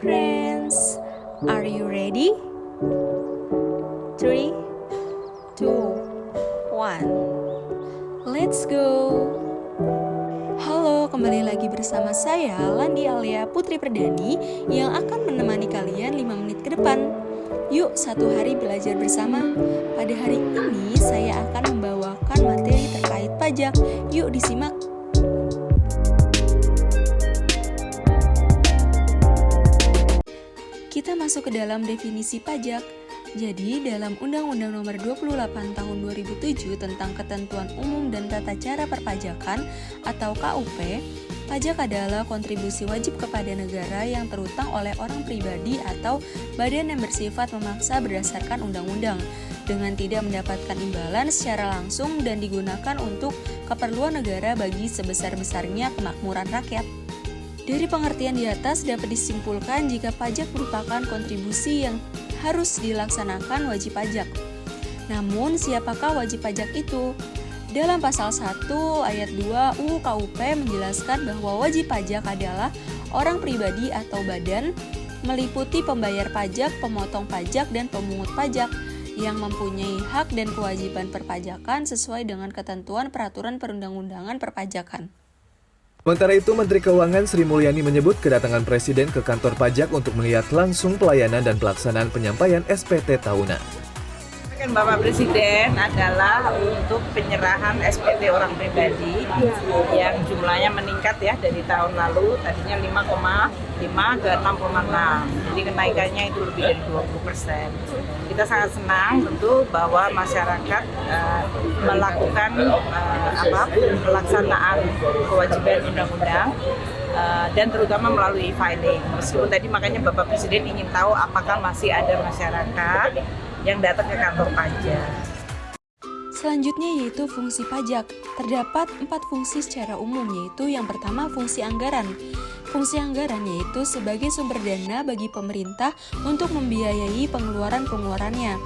friends, are you ready? 3, 2, 1, let's go! Halo, kembali lagi bersama saya Landi Alia Putri Perdani yang akan menemani kalian 5 menit ke depan. Yuk, satu hari belajar bersama. Pada hari ini saya akan membawakan materi terkait pajak. Yuk disimak. Kita masuk ke dalam definisi pajak. Jadi, dalam Undang-Undang Nomor 28 Tahun 2007 tentang Ketentuan Umum dan Tata Cara Perpajakan atau KUP, pajak adalah kontribusi wajib kepada negara yang terutang oleh orang pribadi atau badan yang bersifat memaksa berdasarkan undang-undang dengan tidak mendapatkan imbalan secara langsung dan digunakan untuk keperluan negara bagi sebesar-besarnya kemakmuran rakyat. Dari pengertian di atas dapat disimpulkan jika pajak merupakan kontribusi yang harus dilaksanakan wajib pajak. Namun, siapakah wajib pajak itu? Dalam pasal 1 ayat 2 UU KUP menjelaskan bahwa wajib pajak adalah orang pribadi atau badan meliputi pembayar pajak, pemotong pajak, dan pemungut pajak yang mempunyai hak dan kewajiban perpajakan sesuai dengan ketentuan peraturan perundang-undangan perpajakan. Sementara itu, Menteri Keuangan Sri Mulyani menyebut kedatangan Presiden ke kantor pajak untuk melihat langsung pelayanan dan pelaksanaan penyampaian SPT tahunan. Bapak Presiden adalah untuk penyerahan SPT orang pribadi yang jumlahnya meningkat ya dari tahun lalu, tadinya 5,5 ke 6,6, jadi kenaikannya itu lebih dari 20%. Kita sangat senang tentu bahwa masyarakat melakukan pelaksanaan kewajiban undang-undang dan terutama melalui e-filing. Meskipun tadi makanya Bapak Presiden ingin tahu apakah masih ada masyarakat yang datang ke kantor pajak. Selanjutnya yaitu fungsi pajak. Terdapat 4 fungsi secara umum, yaitu yang pertama fungsi anggaran. Fungsi anggaran yaitu sebagai sumber dana bagi pemerintah untuk membiayai pengeluaran-pengeluarannya.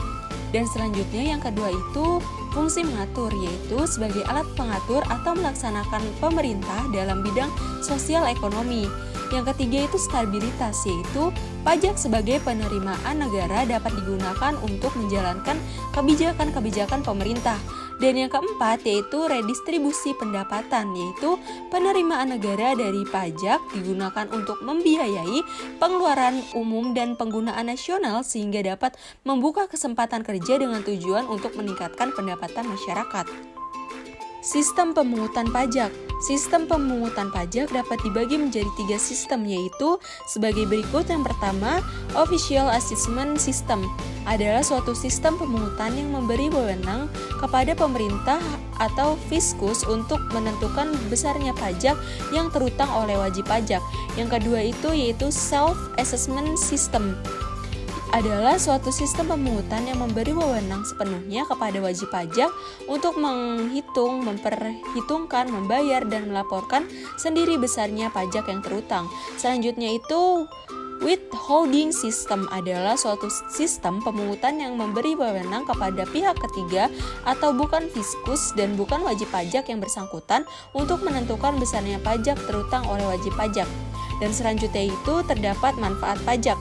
Dan selanjutnya yang kedua itu fungsi mengatur, yaitu sebagai alat pengatur atau melaksanakan pemerintah dalam bidang sosial ekonomi. Yang ketiga itu stabilitas, yaitu pajak sebagai penerimaan negara dapat digunakan untuk menjalankan kebijakan-kebijakan pemerintah. Dan yang keempat yaitu redistribusi pendapatan, yaitu penerimaan negara dari pajak digunakan untuk membiayai pengeluaran umum dan penggunaan nasional sehingga dapat membuka kesempatan kerja dengan tujuan untuk meningkatkan pendapatan masyarakat. Sistem pemungutan pajak. Sistem pemungutan pajak dapat dibagi menjadi 3 sistem, yaitu sebagai berikut. Yang pertama, Official Assessment System adalah suatu sistem pemungutan yang memberi wewenang kepada pemerintah atau fiskus untuk menentukan besarnya pajak yang terutang oleh wajib pajak. Yang kedua itu yaitu Self-Assessment System adalah suatu sistem pemungutan yang memberi wewenang sepenuhnya kepada wajib pajak untuk menghitung, memperhitungkan, membayar, dan melaporkan sendiri besarnya pajak yang terutang. Selanjutnya itu Withholding System adalah suatu sistem pemungutan yang memberi wewenang kepada pihak ketiga atau bukan fiskus dan bukan wajib pajak yang bersangkutan untuk menentukan besarnya pajak terutang oleh wajib pajak. Dan selanjutnya itu terdapat manfaat pajak.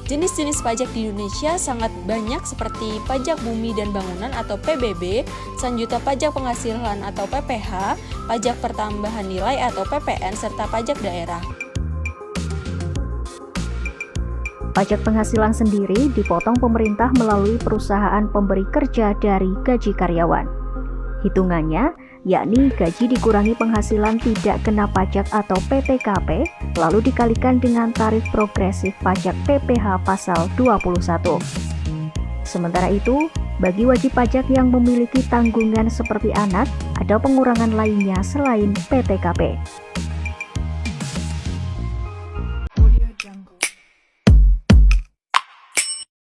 Jenis-jenis pajak di Indonesia sangat banyak seperti pajak bumi dan bangunan atau PBB, selanjutnya pajak penghasilan atau PPH, pajak pertambahan nilai atau PPN, serta pajak daerah. Pajak penghasilan sendiri dipotong pemerintah melalui perusahaan pemberi kerja dari gaji karyawan. Hitungannya, yakni gaji dikurangi penghasilan tidak kena pajak atau PTKP, lalu dikalikan dengan tarif progresif pajak PPH pasal 21. Sementara itu, bagi wajib pajak yang memiliki tanggungan seperti anak, ada pengurangan lainnya selain PTKP.